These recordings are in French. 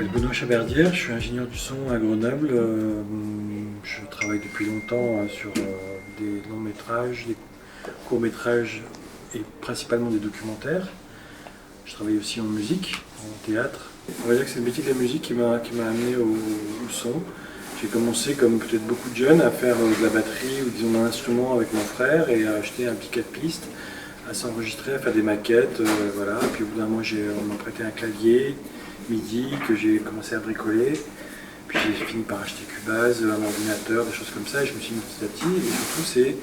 m'appelle Benoît Chaberdière, je suis ingénieur du son à Grenoble. Je travaille depuis longtemps sur des longs métrages, des courts métrages et principalement des documentaires. Je travaille aussi en musique, en théâtre. On va dire que c'est le métier de la musique qui m'a amené au son. J'ai commencé, comme peut-être beaucoup de jeunes, à faire de la batterie ou disons d'un instrument avec mon frère et à acheter un petit 4 pistes, à s'enregistrer, à faire des maquettes. Voilà. Puis au bout d'un moment, on m'a prêté un clavier MIDI que j'ai commencé à bricoler. Puis j'ai fini par acheter Cubase, un ordinateur, des choses comme ça, et je me suis mis petit à petit. Et surtout,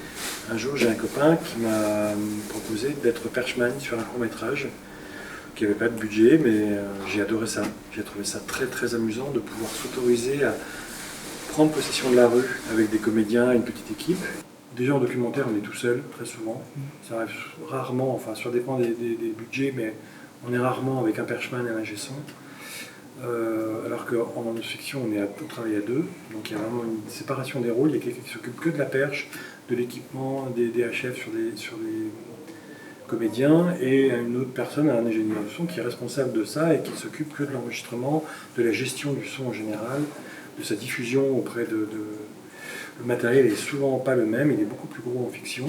un jour, j'ai un copain qui m'a proposé d'être perchman sur un court-métrage qui n'avait pas de budget, mais j'ai adoré ça. J'ai trouvé ça très très amusant de pouvoir s'autoriser à prendre possession de la rue avec des comédiens, une petite équipe. Déjà en documentaire, on est tout seul, très souvent. Ça arrive rarement, enfin ça dépend des budgets, mais on est rarement avec un perchman et un ingé son. Alors qu'en fiction, on travaille à deux, donc il y a vraiment une séparation des rôles. Il y a quelqu'un qui s'occupe que de la perche, de l'équipement, des DHF sur les comédiens, et une autre personne, un ingénieur du son, qui est responsable de ça et qui s'occupe que de l'enregistrement, de la gestion du son en général, de sa diffusion auprès de... Le matériel est souvent pas le même, il est beaucoup plus gros en fiction.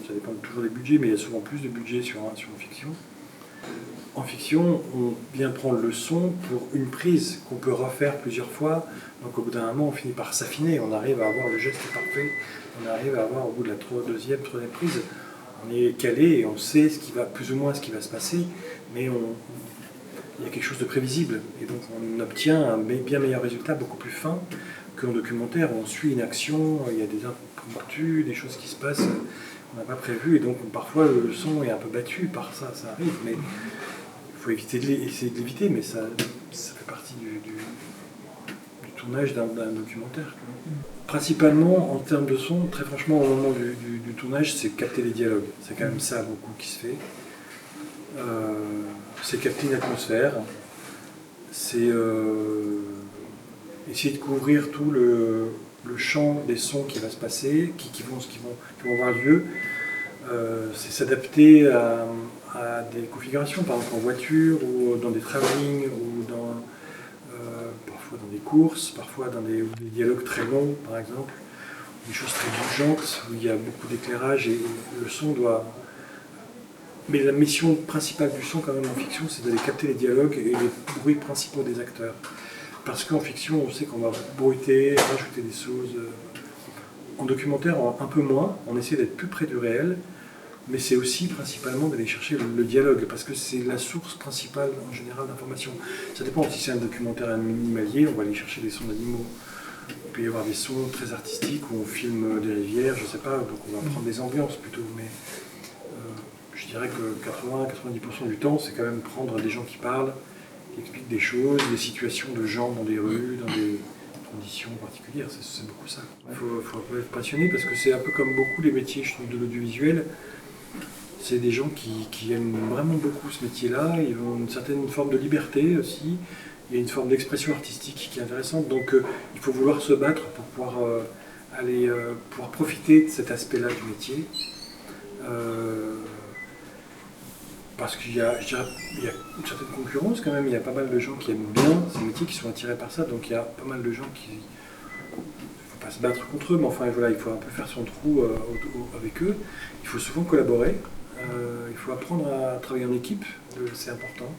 Ça dépend toujours des budgets, mais il y a souvent plus de budget sur une fiction. En fiction, on vient prendre le son pour une prise qu'on peut refaire plusieurs fois. Donc au bout d'un moment, on finit par s'affiner. On arrive à avoir le geste parfait. On arrive à avoir, au bout de la troisième prise, on est calé et on sait plus ou moins ce qui va se passer. Mais il y a quelque chose de prévisible. Et donc on obtient un bien meilleur résultat, beaucoup plus fin qu'en documentaire. On suit une action, il y a des impromptus, des choses qui se passent qu'on n'a pas prévues. Et donc parfois le son est un peu battu par ça, ça arrive. Mais il faut essayer de l'éviter, mais ça fait partie du tournage d'un documentaire. Principalement, en termes de son, très franchement, au moment du tournage, c'est capter les dialogues. C'est quand même ça beaucoup qui se fait. C'est capter une atmosphère. C'est essayer de couvrir tout le champ des sons qui va se passer, qui vont avoir lieu. C'est s'adapter à des configurations, par exemple en voiture, ou dans des travelling, ou parfois dans des courses, parfois dans des dialogues très longs, par exemple, des choses très urgentes, où il y a beaucoup d'éclairage et le son doit... Mais la mission principale du son, quand même, en fiction, c'est d'aller capter les dialogues et les bruits principaux des acteurs. Parce qu'en fiction, on sait qu'on va bruiter, rajouter des choses. En documentaire, un peu moins, on essaie d'être plus près du réel, mais c'est aussi principalement d'aller chercher le dialogue, parce que c'est la source principale en général d'information. Ça dépend si c'est un documentaire animalier, on va aller chercher des sons d'animaux. Il peut y avoir des sons très artistiques où on filme des rivières, je sais pas, donc on va prendre des ambiances plutôt, mais je dirais que 80-90% du temps, c'est quand même prendre des gens qui parlent, qui expliquent des choses, des situations de gens dans des rues, dans des conditions particulières, c'est beaucoup ça. Il faut être passionné parce que c'est un peu comme beaucoup les métiers, je trouve, de l'audiovisuel. C'est des gens qui aiment vraiment beaucoup ce métier-là, ils ont une certaine forme de liberté aussi, il y a une forme d'expression artistique qui est intéressante, donc il faut vouloir se battre pour pouvoir, pouvoir profiter de cet aspect-là du métier. Parce qu'il y a une certaine concurrence quand même, il y a pas mal de gens qui aiment bien ces métiers, qui sont attirés par ça, donc il y a pas mal de gens qui... Il ne faut pas se battre contre eux, mais enfin voilà, il faut un peu faire son trou avec eux. Il faut souvent collaborer, il faut apprendre à travailler en équipe, c'est important.